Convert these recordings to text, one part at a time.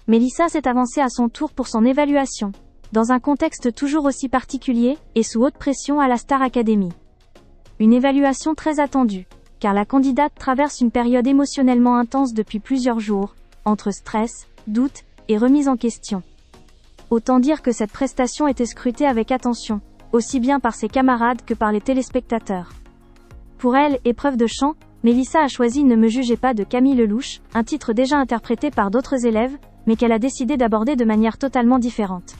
Mélissa s'est avancée à son tour pour son évaluation. Dans un contexte toujours aussi particulier, et sous haute pression à la Star Academy. Une évaluation très attendue, car la candidate traverse une période émotionnellement intense depuis plusieurs jours, entre stress, doute, et remise en question. Autant dire que cette prestation était scrutée avec attention, aussi bien par ses camarades que par les téléspectateurs. Pour elle, épreuve de chant, Mélissa a choisi Ne me jugez pas de Camille Lelouch, un titre déjà interprété par d'autres élèves, mais qu'elle a décidé d'aborder de manière totalement différente.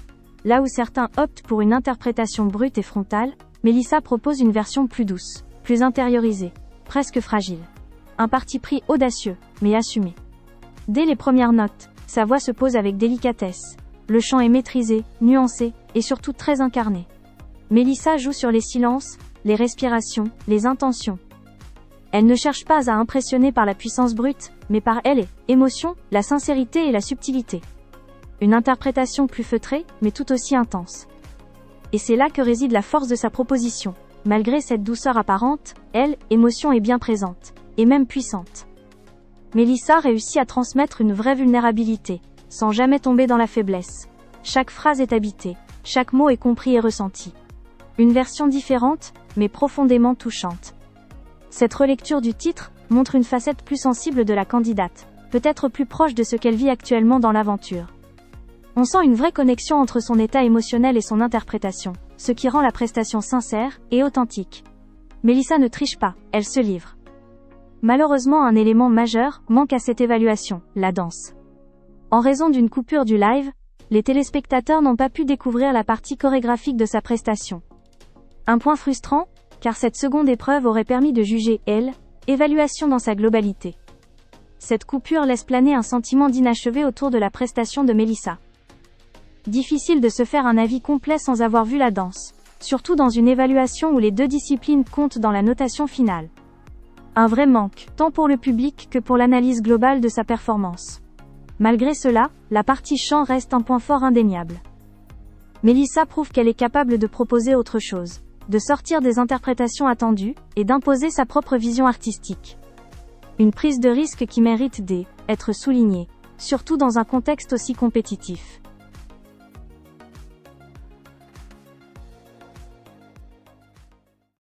Là où certains optent pour une interprétation brute et frontale, Mélissa propose une version plus douce, plus intériorisée, presque fragile. Un parti pris audacieux, mais assumé. Dès les premières notes, sa voix se pose avec délicatesse. Le chant est maîtrisé, nuancé, et surtout très incarné. Mélissa joue sur les silences, les respirations, les intentions. Elle ne cherche pas à impressionner par la puissance brute, mais par les émotions, la sincérité et la subtilité. Une interprétation plus feutrée, mais tout aussi intense. Et c'est là que réside la force de sa proposition. Malgré cette douceur apparente, émotion est bien présente, et même puissante. Mélissa réussit à transmettre une vraie vulnérabilité, sans jamais tomber dans la faiblesse. Chaque phrase est habitée, chaque mot est compris et ressenti. Une version différente, mais profondément touchante. Cette relecture du titre montre une facette plus sensible de la candidate, peut-être plus proche de ce qu'elle vit actuellement dans l'aventure. On sent une vraie connexion entre son état émotionnel et son interprétation, ce qui rend la prestation sincère et authentique. Mélissa ne triche pas, elle se livre. Malheureusement, un élément majeur manque à cette évaluation, la danse. En raison d'une coupure du live, les téléspectateurs n'ont pas pu découvrir la partie chorégraphique de sa prestation. Un point frustrant, car cette seconde épreuve aurait permis de juger évaluation dans sa globalité. Cette coupure laisse planer un sentiment d'inachevé autour de la prestation de Mélissa. Difficile de se faire un avis complet sans avoir vu la danse, surtout dans une évaluation où les deux disciplines comptent dans la notation finale. Un vrai manque, tant pour le public que pour l'analyse globale de sa performance. Malgré cela, la partie chant reste un point fort indéniable. Mélissa prouve qu'elle est capable de proposer autre chose, de sortir des interprétations attendues, et d'imposer sa propre vision artistique. Une prise de risque qui mérite d'être soulignée, surtout dans un contexte aussi compétitif.